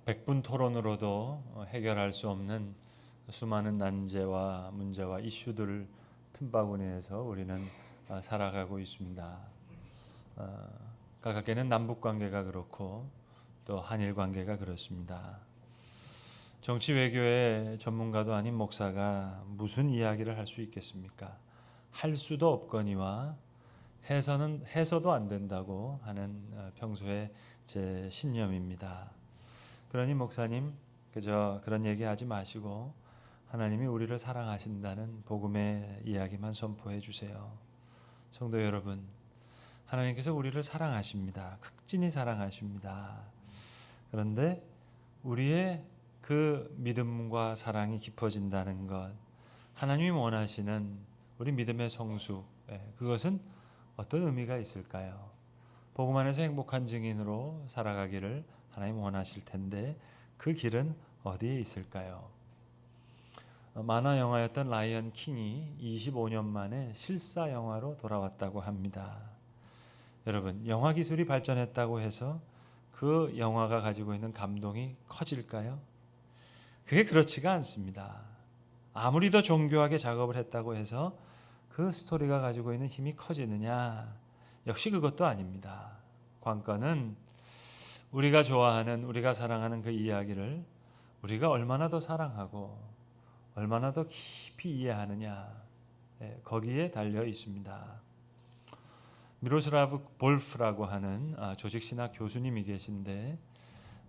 백분 토론으로도 해결할 수 없는 수많은 난제와 문제와 이슈들을 틈바구니에서 우리는 살아가고 있습니다. 각각에는 남북 관계가 그렇고 또 한일 관계가 그렇습니다. 정치 외교의 전문가도 아닌 목사가 무슨 이야기를 할 수 있겠습니까? 할 수도 없거니와 해서도 안 된다고 하는 평소의 제 신념입니다. 그러니 목사님 그저 그런 얘기하지 마시고 하나님이 우리를 사랑하신다는 복음의 이야기만 선포해 주세요. 성도 여러분, 하나님께서 우리를 사랑하십니다. 극진히 사랑하십니다. 그런데 우리의 그 믿음과 사랑이 깊어진다는 것, 하나님이 원하시는 우리 믿음의 성숙, 그것은 어떤 의미가 있을까요? 복음 안에서 행복한 증인으로 살아가기를 하나님 원하실 텐데 그 길은 어디에 있을까요? 만화 영화였던 라이언 킹이 25년 만에 실사 영화로 돌아왔다고 합니다. 여러분, 영화 기술이 발전했다고 해서 그 영화가 가지고 있는 감동이 커질까요? 그게 그렇지가 않습니다. 아무리 더 정교하게 작업을 했다고 해서 그 스토리가 가지고 있는 힘이 커지느냐? 역시 그것도 아닙니다. 관건은 우리가 좋아하는, 우리가 사랑하는 그 이야기를 우리가 얼마나 더 사랑하고 얼마나 더 깊이 이해하느냐, 거기에 달려 있습니다. 미로슬라브 볼프라고 하는 조직신학 교수님이 계신데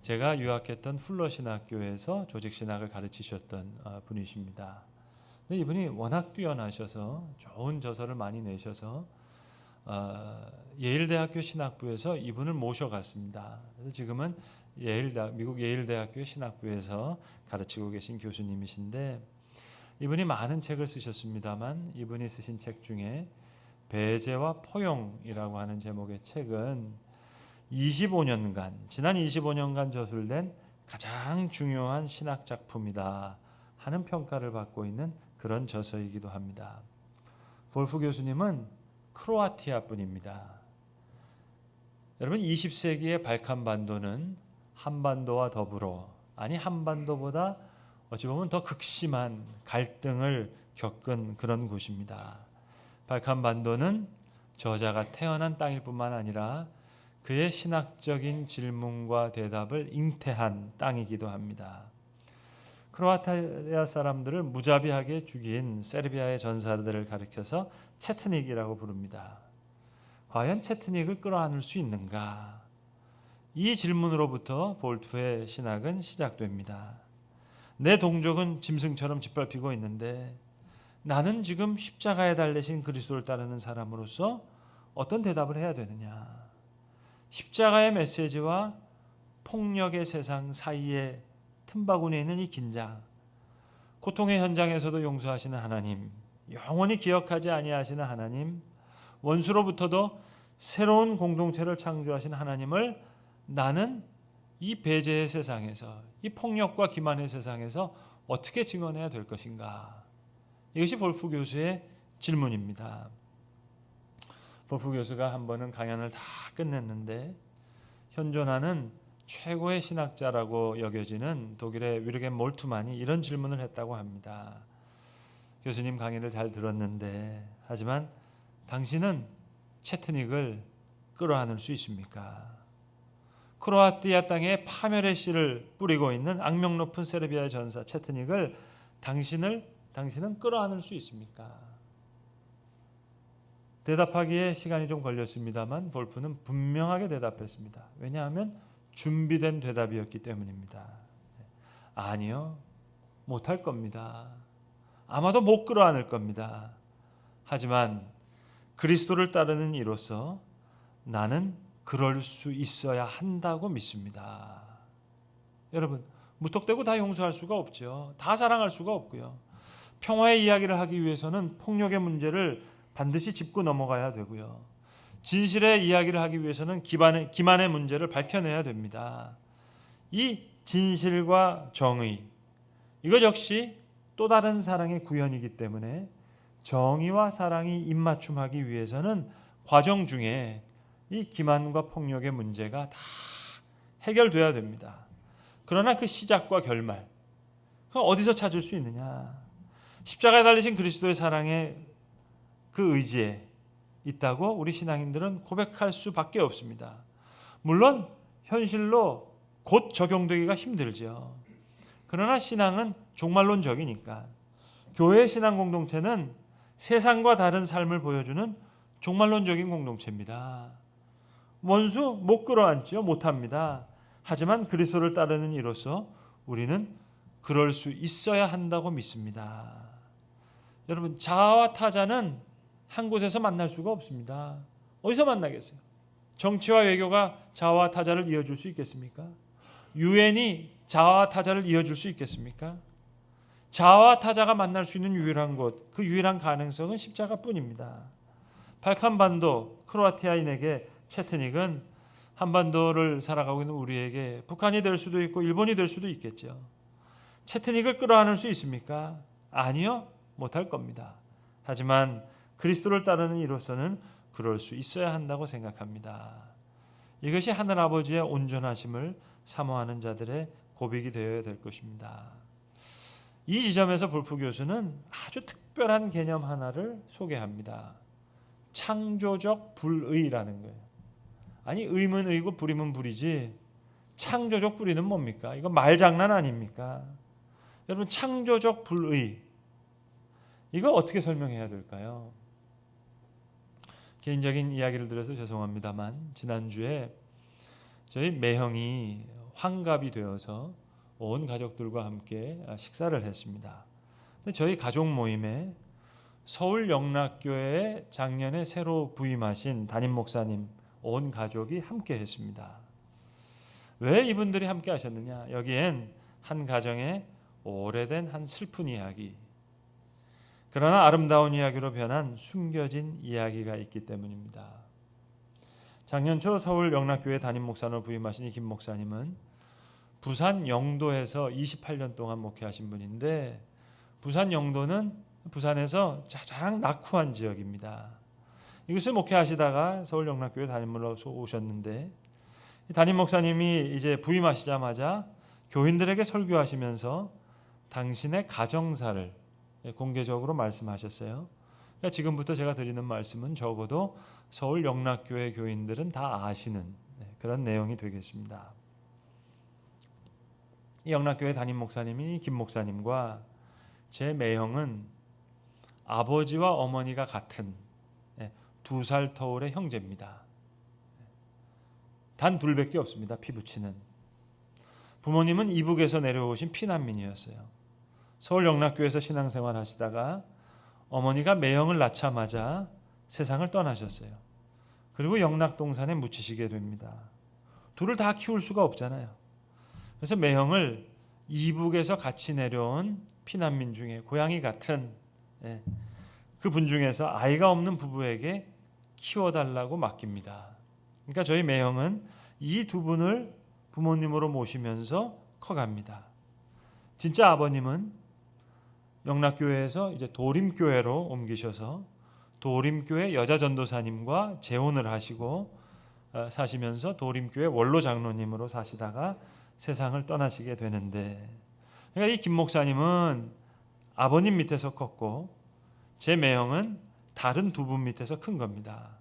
제가 유학했던 훌러 신학교에서 조직신학을 가르치셨던 분이십니다. 근데 이분이 워낙 뛰어나셔서 좋은 저서를 많이 내셔서 예일대학교 신학부에서 이분을 모셔갔습니다. 그래서 지금은 미국 예일대학교 신학부에서 가르치고 계신 교수님이신데 이분이 많은 책을 쓰셨습니다만 이분이 쓰신 책 중에 배제와 포용이라고 하는 제목의 책은 25년간, 지난 25년간 저술된 가장 중요한 신학 작품이다 하는 평가를 받고 있는 그런 저서이기도 합니다. 볼프 교수님은 크로아티아 분입니다. 여러분, 20세기의 발칸반도는 한반도와 더불어, 아니 한반도보다 어찌 보면 더 극심한 갈등을 겪은 그런 곳입니다. 발칸반도는 저자가 태어난 땅일 뿐만 아니라 그의 신학적인 질문과 대답을 잉태한 땅이기도 합니다. 크로아티아 사람들을 무자비하게 죽인 세르비아의 전사들을 가리켜서 체트닉이라고 부릅니다. 과연 체트닉을 끌어안을 수 있는가? 이 질문으로부터 볼프의 신학은 시작됩니다. 내 동족은 짐승처럼 짓밟히고 있는데 나는 지금 십자가에 달리신 그리스도를 따르는 사람으로서 어떤 대답을 해야 되느냐? 십자가의 메시지와 폭력의 세상 사이에 틈바구니에 있는 이 긴장, 고통의 현장에서도 용서하시는 하나님, 영원히 기억하지 아니하시는 하나님, 원수로부터도 새로운 공동체를 창조하시는 하나님을 나는 이 배제의 세상에서, 이 폭력과 기만의 세상에서 어떻게 증언해야 될 것인가? 이것이 볼프 교수의 질문입니다. 볼프 교수가 한 번은 강연을 다 끝냈는데 현존하는 최고의 신학자라고 여겨지는 독일의 위르겐 몰트만이 이런 질문을 했다고 합니다. 교수님 강의를 잘 들었는데 하지만 당신은 체트닉을 끌어안을 수 있습니까? 크로아티아 땅에 파멸의 씨를 뿌리고 있는 악명 높은 세르비아의 전사 체트닉을 당신은 끌어안을 수 있습니까? 대답하기에 시간이 좀 걸렸습니다만 볼프는 분명하게 대답했습니다. 왜냐하면 준비된 대답이었기 때문입니다. 아니요, 못할 겁니다. 아마도 못 끌어안을 겁니다. 하지만 그리스도를 따르는 이로서 나는 그럴 수 있어야 한다고 믿습니다. 여러분, 무턱대고 다 용서할 수가 없죠. 다 사랑할 수가 없고요. 평화의 이야기를 하기 위해서는 폭력의 문제를 반드시 짚고 넘어가야 되고요. 진실의 이야기를 하기 위해서는 기만의 문제를 밝혀내야 됩니다. 이 진실과 정의, 이것 역시 또 다른 사랑의 구현이기 때문에 정의와 사랑이 입맞춤하기 위해서는 과정 중에 이 기만과 폭력의 문제가 다 해결돼야 됩니다. 그러나 그 시작과 결말, 그건 어디서 찾을 수 있느냐? 십자가에 달리신 그리스도의 사랑에 그 의지에 있다고 우리 신앙인들은 고백할 수밖에 없습니다. 물론 현실로 곧 적용되기가 힘들죠. 그러나 신앙은 종말론적이니까 교회 신앙 공동체는 세상과 다른 삶을 보여주는 종말론적인 공동체입니다. 원수 못 끌어안지요, 못합니다. 하지만 그리스도를 따르는 이로서 우리는 그럴 수 있어야 한다고 믿습니다. 여러분, 자아와 타자는 한 곳에서 만날 수가 없습니다. 어디서 만나겠어요? 정치와 외교가 자아와 타자를 이어줄 수 있겠습니까? 유엔이 자아와 타자를 이어줄 수 있겠습니까? 자아와 타자가 만날 수 있는 유일한 곳, 그 유일한 가능성은 십자가뿐입니다. 발칸반도 크로아티아인에게 채트닉은 한반도를 살아가고 있는 우리에게 북한이 될 수도 있고 일본이 될 수도 있겠죠. 채트닉을 끌어안을 수 있습니까? 아니요, 못할 겁니다. 하지만 그리스도를 따르는 이로서는 그럴 수 있어야 한다고 생각합니다. 이것이 하늘아버지의 온전하심을 사모하는 자들의 고백이 되어야 될 것입니다. 이 지점에서 볼프 교수는 아주 특별한 개념 하나를 소개합니다. 창조적 불의라는 거예요. 아니, 의면 의고 불이면 불이지 창조적 불의는 뭡니까? 이거 말장난 아닙니까? 여러분, 창조적 불의, 이거 어떻게 설명해야 될까요? 개인적인 이야기를 드려서 죄송합니다만 지난주에 저희 매형이 환갑이 되어서 온 가족들과 함께 식사를 했습니다. 저희 가족 모임에 서울 영락교회에 작년에 새로 부임하신 담임 목사님 온 가족이 함께 했습니다. 왜 이분들이 함께 하셨느냐? 여기엔 한 가정의 오래된 한 슬픈 이야기, 그러나 아름다운 이야기로 변한 숨겨진 이야기가 있기 때문입니다. 작년 초 서울 영락교회 담임 목사로 부임하신 이 김 목사님은 부산 영도에서 28년 동안 목회하신 분인데, 부산 영도는 부산에서 가장 낙후한 지역입니다. 이곳을 목회하시다가 서울 영락교회 담임으로 오셨는데, 담임 목사님이 이제 부임하시자마자 교인들에게 설교하시면서 당신의 가정사를 공개적으로 말씀하셨어요. 그러니까 지금부터 제가 드리는 말씀은 적어도 서울 영락교회 교인들은 다 아시는 그런 내용이 되겠습니다. 이 영락교회 담임 목사님이 김 목사님과 제 매형은 아버지와 어머니가 같은 2살 터울의 형제입니다. 단 둘밖에 없습니다. 피부치는. 부모님은 이북에서 내려오신 피난민이었어요. 서울 영락교회에서 신앙생활 하시다가 어머니가 매형을 낳자마자 세상을 떠나셨어요. 그리고 영락동산에 묻히시게 됩니다. 둘을 다 키울 수가 없잖아요. 그래서 매형을 이북에서 같이 내려온 피난민 중에 고양이 같은 그 분 중에서 아이가 없는 부부에게 키워달라고 맡깁니다. 그러니까 저희 매형은 이 두 분을 부모님으로 모시면서 커갑니다. 진짜 아버님은 영락교회에서 이제 도림교회로 옮기셔서 도림교회 여자전도사님과 재혼을 하시고 사시면서 도림교회 원로장로님으로 사시다가 세상을 떠나시게 되는데, 그러니까 이 김 목사님은 아버님 밑에서 컸고 제 매형은 다른 두 분 밑에서 큰 겁니다.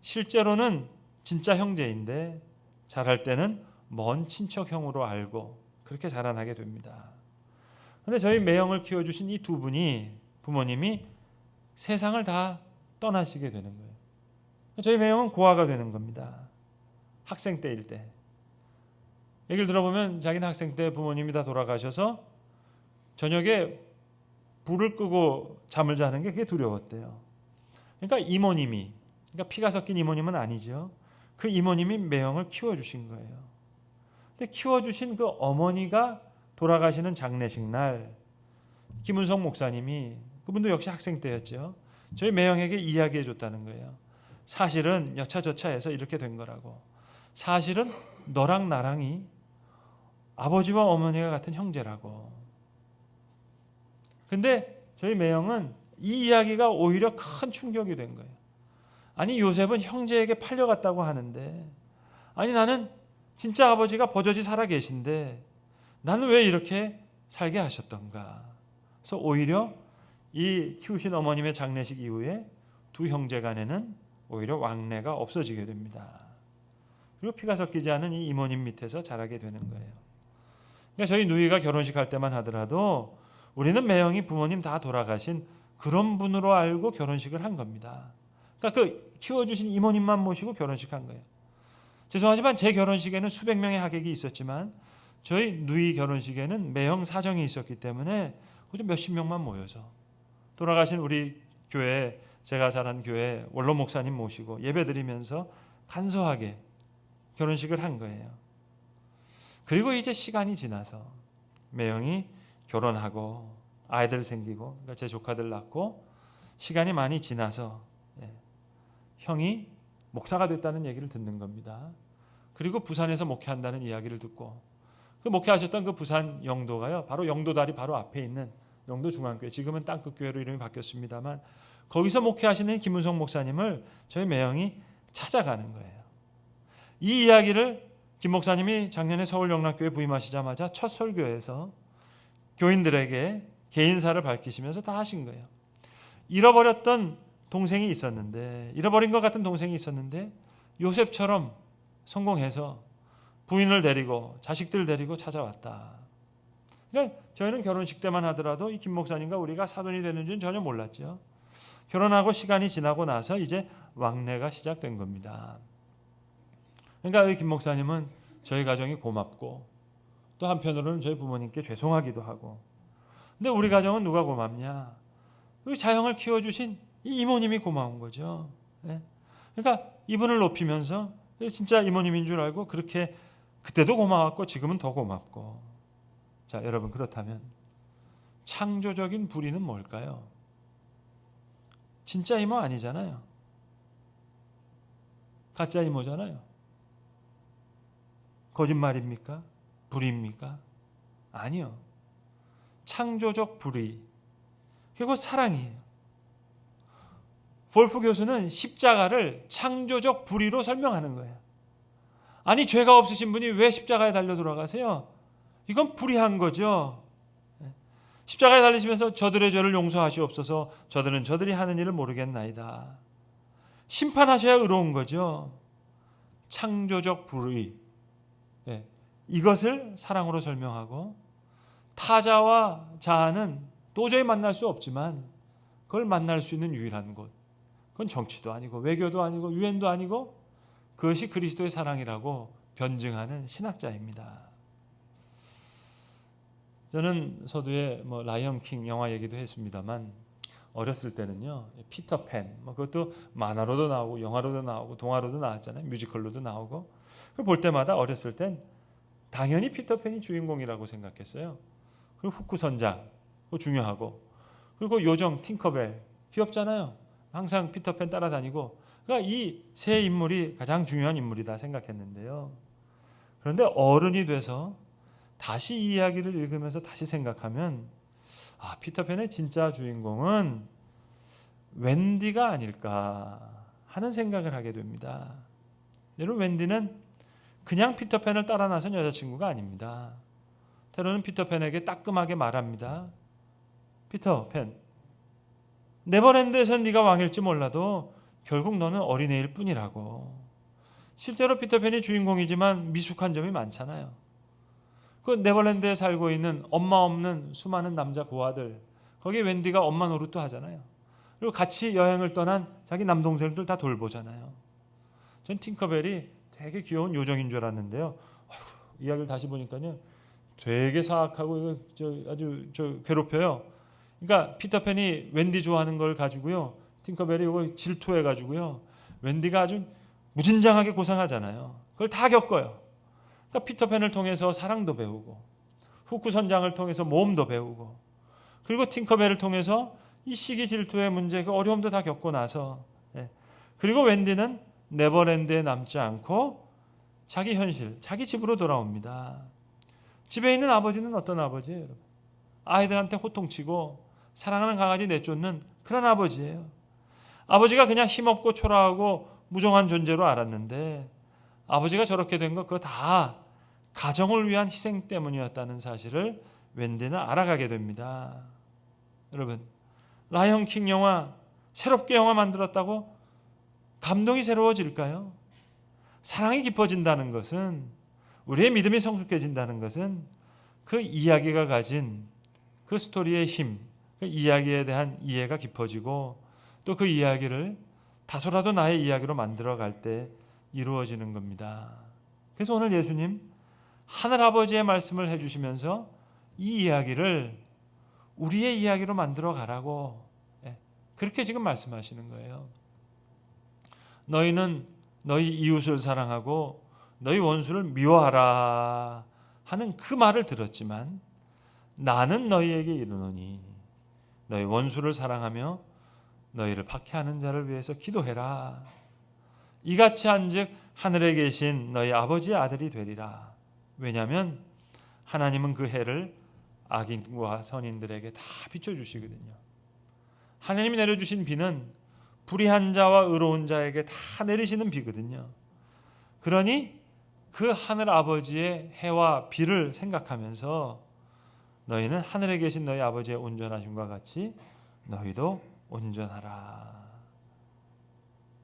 실제로는 진짜 형제인데 자랄 때는 먼 친척형으로 알고 그렇게 자라나게 됩니다. 그런데 저희 매형을 키워주신 이 두 분이, 부모님이 세상을 다 떠나시게 되는 거예요. 저희 매형은 고아가 되는 겁니다. 학생 때일 때. 얘기를 들어보면 자기는 학생 때 부모님이 다 돌아가셔서 저녁에 불을 끄고 잠을 자는 게 그게 두려웠대요. 그러니까 이모님이, 그러니까 피가 섞인 이모님은 아니죠. 그 이모님이 매형을 키워주신 거예요. 근데 키워주신 그 어머니가 돌아가시는 장례식 날 김은성 목사님이, 그분도 역시 학생 때였죠, 저희 매형에게 이야기해 줬다는 거예요. 사실은 여차저차해서 이렇게 된 거라고. 사실은 너랑 나랑이 아버지와 어머니가 같은 형제라고. 근데 저희 매형은 이 이야기가 오히려 큰 충격이 된 거예요. 아니, 요셉은 형제에게 팔려갔다고 하는데, 아니 나는 진짜 아버지가 버젓이 살아 계신데 나는 왜 이렇게 살게 하셨던가. 그래서 오히려 이 키우신 어머님의 장례식 이후에 두 형제 간에는 오히려 왕래가 없어지게 됩니다. 그리고 피가 섞이지 않은 이 이모님 밑에서 자라게 되는 거예요. 그러니까 저희 누이가 결혼식 할 때만 하더라도 우리는 매형이 부모님 다 돌아가신 그런 분으로 알고 결혼식을 한 겁니다. 그러니까 그 키워주신 이모님만 모시고 결혼식 한 거예요. 죄송하지만 제 결혼식에는 수백 명의 하객이 있었지만 저희 누이 결혼식에는 매형 사정이 있었기 때문에 몇십 명만 모여서 돌아가신 우리 교회, 제가 자란 교회 원로 목사님 모시고 예배드리면서 간소하게 결혼식을 한 거예요. 그리고 이제 시간이 지나서 매형이 결혼하고 아이들 생기고, 그러니까 제 조카들 낳고 시간이 많이 지나서 형이 목사가 됐다는 얘기를 듣는 겁니다. 그리고 부산에서 목회한다는 이야기를 듣고, 그 목회하셨던 그 부산 영도가요, 바로 영도다리 바로 앞에 있는 영도중앙교회, 지금은 땅끝교회로 이름이 바뀌었습니다만 거기서 목회하시는 김은성 목사님을 저희 매형이 찾아가는 거예요. 이 이야기를 김 목사님이 작년에 서울 영락교회 부임하시자마자 첫 설교에서 교인들에게 개인사를 밝히시면서 다 하신 거예요. 잃어버렸던 동생이 있었는데, 잃어버린 것 같은 동생이 있었는데 요셉처럼 성공해서 부인을 데리고 자식들 데리고 찾아왔다. 그러니까 저희는 결혼식 때만 하더라도 이 김 목사님과 우리가 사돈이 되는 줄은 전혀 몰랐죠. 결혼하고 시간이 지나고 나서 이제 왕래가 시작된 겁니다. 그러니까 이 김 목사님은 저희 가정이 고맙고 또 한편으로는 저희 부모님께 죄송하기도 하고, 근데 우리 가정은 누가 고맙냐? 우리 자형을 키워주신 이 이모님이 고마운 거죠. 그러니까 이분을 높이면서 진짜 이모님인 줄 알고 그렇게 그때도 고마웠고 지금은 더 고맙고. 자, 여러분, 그렇다면 창조적인 불의는 뭘까요? 진짜 이모 아니잖아요. 가짜 이모잖아요. 거짓말입니까? 불의입니까? 아니요. 창조적 불의, 그리고 사랑이에요. 볼프 교수는 십자가를 창조적 불의로 설명하는 거예요. 아니, 죄가 없으신 분이 왜 십자가에 달려 돌아가세요? 이건 불의한 거죠. 십자가에 달리시면서 저들의 죄를 용서하시옵소서, 저들은 저들이 하는 일을 모르겠나이다. 심판하셔야 의로운 거죠. 창조적 불의, 이것을 사랑으로 설명하고, 타자와 자아는 도저히 만날 수 없지만 그걸 만날 수 있는 유일한 곳, 그건 정치도 아니고 외교도 아니고 유엔도 아니고 그것이 그리스도의 사랑이라고 변증하는 신학자입니다. 저는 서두에 라이언 킹 영화 얘기도 했습니다만 어렸을 때는요, 피터팬, 그것도 만화로도 나오고 영화로도 나오고 동화로도 나왔잖아요. 뮤지컬로도 나오고. 그걸 볼 때마다 어렸을 땐 당연히 피터팬이 주인공이라고 생각했어요. 그리고 후크 선장, 그거 중요하고, 그리고 요정 팅커벨, 귀엽잖아요. 항상 피터팬 따라다니고. 그러니까 이 세 인물이 가장 중요한 인물이다 생각했는데요. 그런데 어른이 돼서 다시 이 이야기를 읽으면서 다시 생각하면, 피터팬의 진짜 주인공은 웬디가 아닐까 하는 생각을 하게 됩니다. 여러분, 웬디는 그냥 피터팬을 따라 나선 여자친구가 아닙니다. 때로는 피터팬에게 따끔하게 말합니다. 피터팬, 네버랜드에선 네가 왕일지 몰라도 결국 너는 어린애일 뿐이라고. 실제로 피터팬이 주인공이지만 미숙한 점이 많잖아요. 그 네버랜드에 살고 있는 엄마 없는 수많은 남자 고아들, 거기에 웬디가 엄마 노릇도 하잖아요. 그리고 같이 여행을 떠난 자기 남동생들 다 돌보잖아요. 전 팅커벨이 되게 귀여운 요정인 줄 알았는데요. 이야기를 다시 보니까요, 되게 사악하고 아주 괴롭혀요. 그러니까 피터팬이 웬디 좋아하는 걸 가지고요, 팅커벨이 이거 질투해가지고요, 웬디가 아주 무진장하게 고생하잖아요. 그걸 다 겪어요. 그러니까 피터팬을 통해서 사랑도 배우고, 후크 선장을 통해서 모험도 배우고, 그리고 팅커벨을 통해서 이 시기 질투의 문제, 그 어려움도 다 겪고 나서, 그리고 웬디는 네버랜드에 남지 않고 자기 현실, 자기 집으로 돌아옵니다. 집에 있는 아버지는 어떤 아버지예요, 여러분? 아이들한테 호통치고 사랑하는 강아지 내쫓는 그런 아버지예요. 아버지가 그냥 힘없고 초라하고 무정한 존재로 알았는데, 아버지가 저렇게 된 거 그거 다 가정을 위한 희생 때문이었다는 사실을 웬디는 알아가게 됩니다. 여러분, 라이언킹 영화 새롭게 영화 만들었다고 감동이 새로워질까요? 사랑이 깊어진다는 것은, 우리의 믿음이 성숙해진다는 것은 그 이야기가 가진 그 스토리의 힘, 그 이야기에 대한 이해가 깊어지고 또 그 이야기를 다소라도 나의 이야기로 만들어갈 때 이루어지는 겁니다. 그래서 오늘 예수님 하늘아버지의 말씀을 해주시면서 이 이야기를 우리의 이야기로 만들어 가라고 그렇게 지금 말씀하시는 거예요. 너희는 너희 이웃을 사랑하고 너희 원수를 미워하라 하는 그 말을 들었지만 나는 너희에게 이르노니 너희 원수를 사랑하며 너희를 박해하는 자를 위해서 기도해라. 이같이 한즉 하늘에 계신 너희 아버지의 아들이 되리라. 왜냐하면 하나님은 그 해를 악인과 선인들에게 다 비춰주시거든요. 하나님이 내려주신 비는 불의한 자와 의로운 자에게 다 내리시는 비거든요. 그러니 그 하늘 아버지의 해와 비를 생각하면서 너희는 하늘에 계신 너희 아버지의 온전하심과 같이 너희도 온전하라.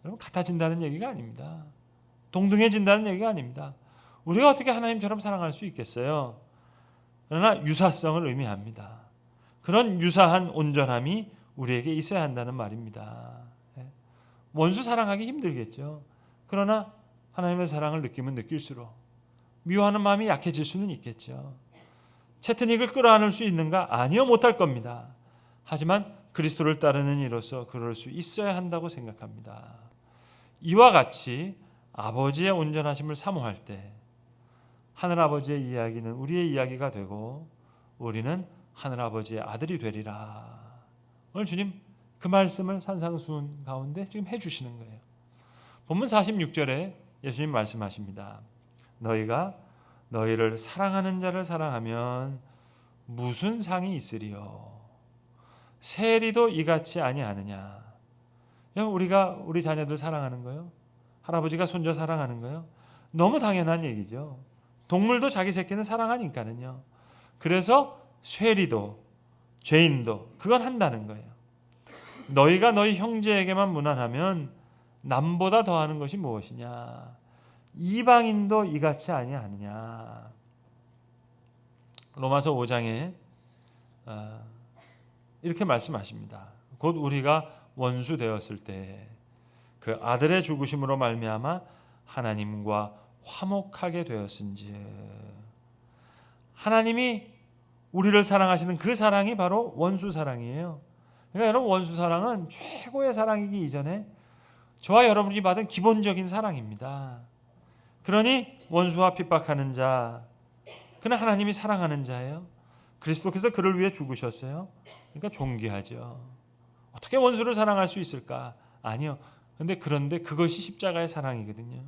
여러분, 같아진다는 얘기가 아닙니다. 동등해진다는 얘기가 아닙니다. 우리가 어떻게 하나님처럼 사랑할 수 있겠어요? 그러나 유사성을 의미합니다. 그런 유사한 온전함이 우리에게 있어야 한다는 말입니다. 원수 사랑하기 힘들겠죠. 그러나 하나님의 사랑을 느끼면 느낄수록 미워하는 마음이 약해질 수는 있겠죠. 채트닉을 끌어안을 수 있는가? 아니요, 못할 겁니다. 하지만 그리스도를 따르는 이로서 그럴 수 있어야 한다고 생각합니다. 이와 같이 아버지의 온전하심을 사모할 때 하늘아버지의 이야기는 우리의 이야기가 되고 우리는 하늘아버지의 아들이 되리라. 오늘 주님 그 말씀을 산상수훈 가운데 지금 해주시는 거예요. 본문 46절에 예수님 말씀하십니다. 너희가 너희를 사랑하는 자를 사랑하면 무슨 상이 있으리요? 세리도 이같이 아니하느냐? 우리가 우리 자녀들 사랑하는 거요? 할아버지가 손자 사랑하는 거요? 너무 당연한 얘기죠. 동물도 자기 새끼는 사랑하니까는요. 그래서 세리도 죄인도 그건 한다는 거예요. 너희가 너희 형제에게만 무난하면 남보다 더하는 것이 무엇이냐? 이방인도 이같이 아니하느냐? 로마서 5장에 이렇게 말씀하십니다. 곧 우리가 원수 되었을 때 그 아들의 죽으심으로 말미암아 하나님과 화목하게 되었은지. 하나님이 우리를 사랑하시는 그 사랑이 바로 원수 사랑이에요. 그러니까 여러분, 원수 사랑은 최고의 사랑이기 이전에 저와 여러분이 받은 기본적인 사랑입니다. 그러니 원수와 핍박하는 자, 그는 하나님이 사랑하는 자예요. 그리스도께서 그를 위해 죽으셨어요. 그러니까 존귀하죠. 어떻게 원수를 사랑할 수 있을까? 아니요. 그런데 그것이 십자가의 사랑이거든요.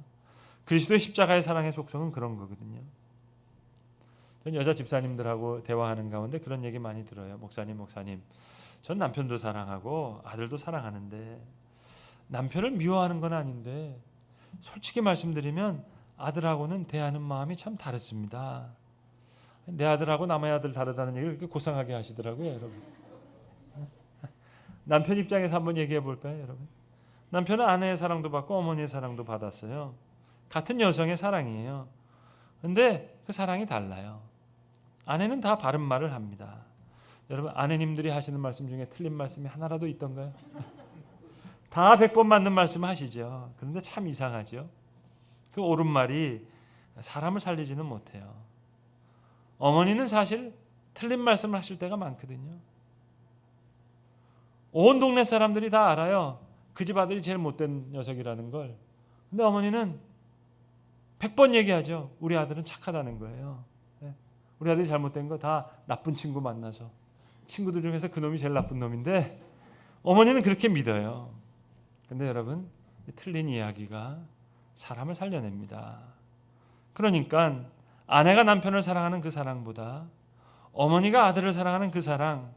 그리스도의 십자가의 사랑의 속성은 그런 거거든요. 전 여자 집사님들하고 대화하는 가운데 그런 얘기 많이 들어요. 목사님, 전 남편도 사랑하고 아들도 사랑하는데 남편을 미워하는 건 아닌데 솔직히 말씀드리면 아들하고는 대하는 마음이 참 다릅니다. 내 아들하고 남의 아들 다르다는 얘기를 그렇게 고상하게 하시더라고요, 여러분. 남편 입장에서 한번 얘기해 볼까요, 여러분? 남편은 아내의 사랑도 받고 어머니의 사랑도 받았어요. 같은 여성의 사랑이에요. 근데 그 사랑이 달라요. 아내는 다 바른 말을 합니다. 여러분, 아내님들이 하시는 말씀 중에 틀린 말씀이 하나라도 있던가요? 다 100번 맞는 말씀 하시죠. 그런데 참 이상하죠. 그 옳은 말이 사람을 살리지는 못해요. 어머니는 사실 틀린 말씀을 하실 때가 많거든요. 온 동네 사람들이 다 알아요. 그 집 아들이 제일 못된 녀석이라는 걸. 근데 어머니는 100번 얘기하죠. 우리 아들은 착하다는 거예요. 우리 아들이 잘못된 거 다 나쁜 친구 만나서, 친구들 중에서 그놈이 제일 나쁜 놈인데 어머니는 그렇게 믿어요. 근데 여러분, 틀린 이야기가 사람을 살려냅니다. 그러니까 아내가 남편을 사랑하는 그 사랑보다 어머니가 아들을 사랑하는 그 사랑,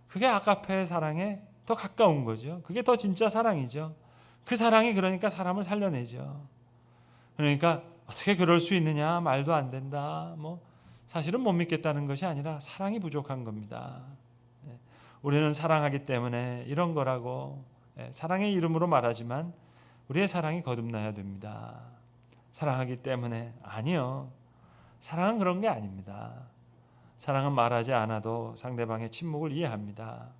그게 아가페의 사랑에 더 가까운 거죠. 그게 더 진짜 사랑이죠. 그 사랑이 그러니까 사람을 살려내죠. 그러니까 어떻게 그럴 수 있느냐, 말도 안 된다, 사실은 못 믿겠다는 것이 아니라 사랑이 부족한 겁니다. 우리는 사랑하기 때문에 이런 거라고 사랑의 이름으로 말하지만 우리의 사랑이 거듭나야 됩니다. 사랑하기 때문에 아니요. 사랑은 그런 게 아닙니다. 사랑은 말하지 않아도 상대방의 침묵을 이해합니다.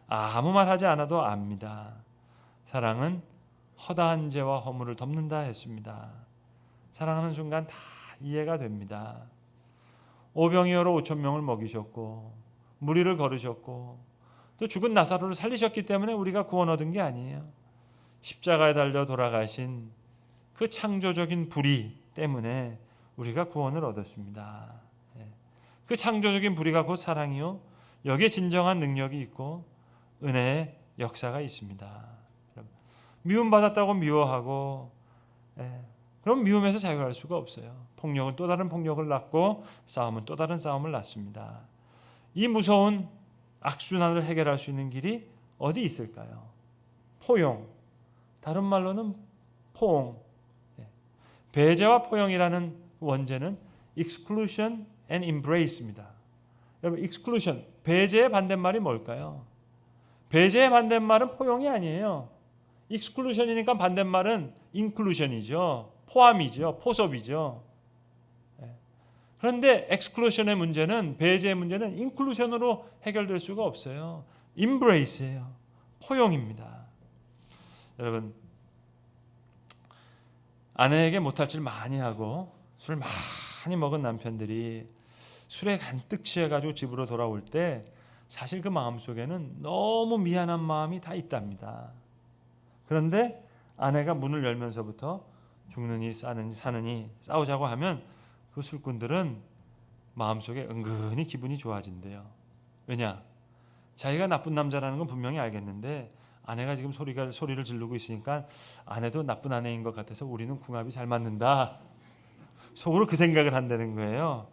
아무 말 하지 않아도 압니다. 사랑은 허다한 죄와 허물을 덮는다 했습니다. 사랑하는 순간 다 이해가 됩니다. 오병이어로 5천 명을 먹이셨고 무리를 걸으셨고 또 죽은 나사로를 살리셨기 때문에 우리가 구원 얻은 게 아니에요. 십자가에 달려 돌아가신 그 창조적인 불의 때문에 우리가 구원을 얻었습니다. 그 창조적인 불의가 곧 사랑이요. 여기에 진정한 능력이 있고 은혜의 역사가 있습니다. 미움받았다고 미워하고 그럼 미움에서 자유할 수가 없어요. 폭력은 또 다른 폭력을 낳고 싸움은 또 다른 싸움을 낳습니다. 이 무서운 악순환을 해결할 수 있는 길이 어디 있을까요? 포용, 다른 말로는 포옹. 배제와 포용이라는 원제는 exclusion and embrace입니다. 여러분, exclusion, 배제의 반대말이 뭘까요? 배제의 반대말은 포용이 아니에요. exclusion이니까 반대말은 inclusion이죠. 포함이죠. 포섭이죠. 그런데 exclusion의 문제는, 배제의 문제는 inclusion으로 해결될 수가 없어요. embrace예요. 포용입니다. 여러분, 아내에게 못할 짓 많이 하고 술 많이 먹은 남편들이 술에 간뜩 취해가지고 집으로 돌아올 때 사실 그 마음속에는 너무 미안한 마음이 다 있답니다. 그런데 아내가 문을 열면서부터 죽느니 사느니 싸우자고 하면 그 술꾼들은 마음속에 은근히 기분이 좋아진대요. 왜냐? 자기가 나쁜 남자라는 건 분명히 알겠는데 아내가 지금 소리를 지르고 있으니까 아내도 나쁜 아내인 것 같아서 우리는 궁합이 잘 맞는다. 속으로 그 생각을 한다는 거예요.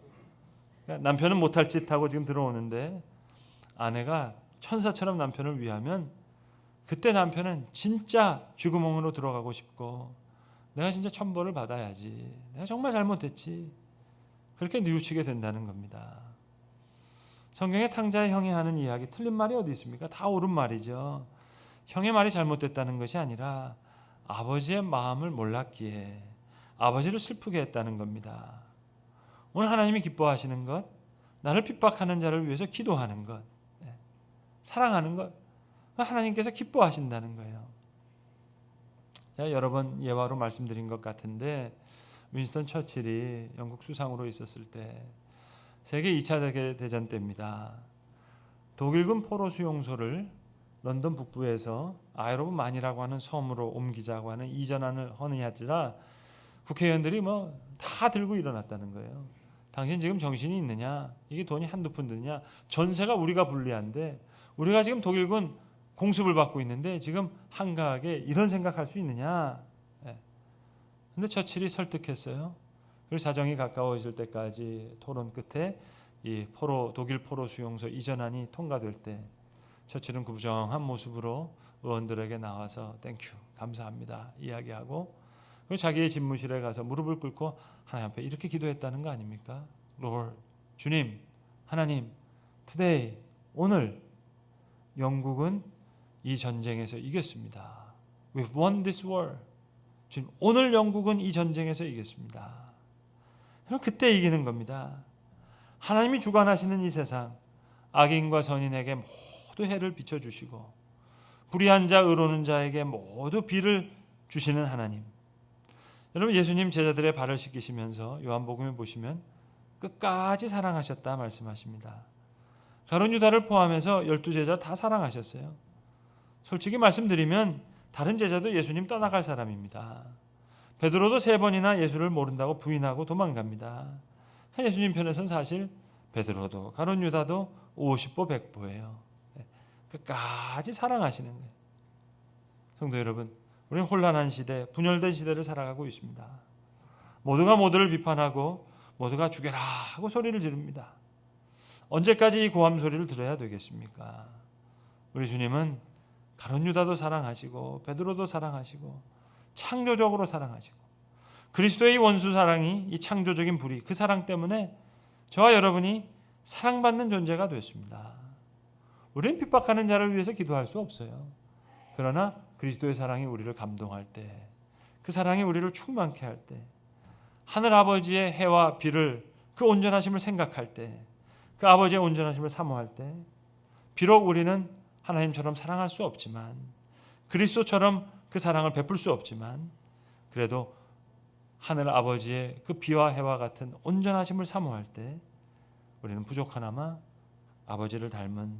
남편은 못할 짓 하고 지금 들어오는데 아내가 천사처럼 남편을 위하면 그때 남편은 진짜 쥐구멍으로 들어가고 싶고 내가 진짜 천벌을 받아야지. 내가 정말 잘못했지. 그렇게 뉘우치게 된다는 겁니다. 성경에 탕자의 형이 하는 이야기 틀린 말이 어디 있습니까? 다 옳은 말이죠. 형의 말이 잘못됐다는 것이 아니라 아버지의 마음을 몰랐기에 아버지를 슬프게 했다는 겁니다. 오늘 하나님이 기뻐하시는 것, 나를 핍박하는 자를 위해서 기도하는 것, 사랑하는 것, 하나님께서 기뻐하신다는 거예요. 제가 여러 번 예화로 말씀드린 것 같은데 윈스턴 처칠이 영국 수상으로 있었을 때 세계 2차 대전 때입니다. 독일군 포로 수용소를 런던 북부에서 아이로브만이라고 하는 섬으로 옮기자고 하는 이전안을 헌의하자 국회의원들이 다 들고 일어났다는 거예요. 당신 지금 정신이 있느냐? 이게 돈이 한두 푼 드냐? 전세가 우리가 불리한데 우리가 지금 독일군 공습을 받고 있는데 지금 한가하게 이런 생각할 수 있느냐? 근데 처칠이 설득했어요. 그리고 사정이 가까워질 때까지 토론 끝에 이 독일 포로 수용소 이전안이 통과될 때 처칠은 구부정한 모습으로 의원들에게 나와서 땡큐 감사합니다 이야기하고 그리고 자기의 집무실에 가서 무릎을 꿇고 하나님 앞에 이렇게 기도했다는 거 아닙니까? Lord, 주님, 하나님, today, 오늘 영국은 이 전쟁에서 이겼습니다. We've won this war. 주님, 오늘 영국은 이 전쟁에서 이겼습니다. 그럼 그때 이기는 겁니다. 하나님이 주관하시는 이 세상, 악인과 선인에게 모두 해를 비춰주시고 불의한 자, 의로운 자에게 모두 비를 주시는 하나님. 여러분, 예수님 제자들의 발을 씻기시면서 요한복음에 보시면 끝까지 사랑하셨다 말씀하십니다. 가룟 유다를 포함해서 12제자 다 사랑하셨어요. 솔직히 말씀드리면 다른 제자도 예수님 떠나갈 사람입니다. 베드로도 3번이나 예수를 모른다고 부인하고 도망갑니다. 예수님 편에서는 사실 베드로도 가룟 유다도 50보 100보예요. 끝까지 사랑하시는 거예요. 성도 여러분, 우리는 혼란한 시대, 분열된 시대를 살아가고 있습니다. 모두가 모두를 비판하고 모두가 죽여라 하고 소리를 지릅니다. 언제까지 이 고함 소리를 들어야 되겠습니까? 우리 주님은 가룟 유다도 사랑하시고 베드로도 사랑하시고 창조적으로 사랑하시고 그리스도의 원수 사랑이, 이 창조적인 불이, 그 사랑 때문에 저와 여러분이 사랑받는 존재가 됐습니다. 우리는 핍박하는 자를 위해서 기도할 수 없어요. 그러나 그리스도의 사랑이 우리를 감동할 때, 그 사랑이 우리를 충만케 할 때, 하늘 아버지의 해와 비를, 그 온전하심을 생각할 때, 그 아버지의 온전하심을 사모할 때, 비록 우리는 하나님처럼 사랑할 수 없지만, 그리스도처럼 그 사랑을 베풀 수 없지만, 그래도 하늘 아버지의 그 비와 해와 같은 온전하심을 사모할 때 우리는 부족하나마 아버지를 닮은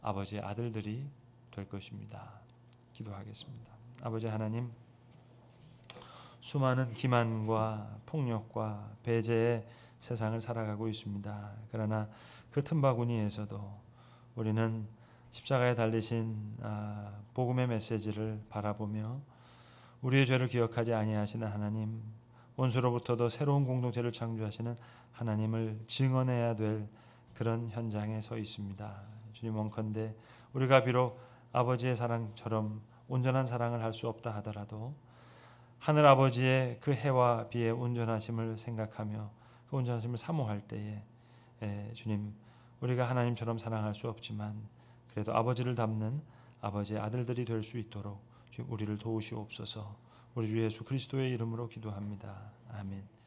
아버지의 아들들이 될 것입니다. 기도하겠습니다. 아버지 하나님, 수많은 기만과 폭력과 배제의 세상을 살아가고 있습니다. 그러나 그 틈바구니에서도 우리는 십자가에 달리신 복음의 메시지를 바라보며 우리의 죄를 기억하지 아니하시는 하나님, 원수로부터도 새로운 공동체를 창조하시는 하나님을 증언해야 될 그런 현장에 서 있습니다. 주님, 원컨대 우리가 비록 아버지의 사랑처럼 온전한 사랑을 할 수 없다 하더라도 하늘 아버지의 그 해와 비의 온전하심을 생각하며 그 온전하심을 사모할 때에 주님, 우리가 하나님처럼 사랑할 수 없지만 그래도 아버지를 닮는 아버지의 아들들이 될 수 있도록 주님, 우리를 도우시옵소서. 우리 주 예수 그리스도의 이름으로 기도합니다. 아멘.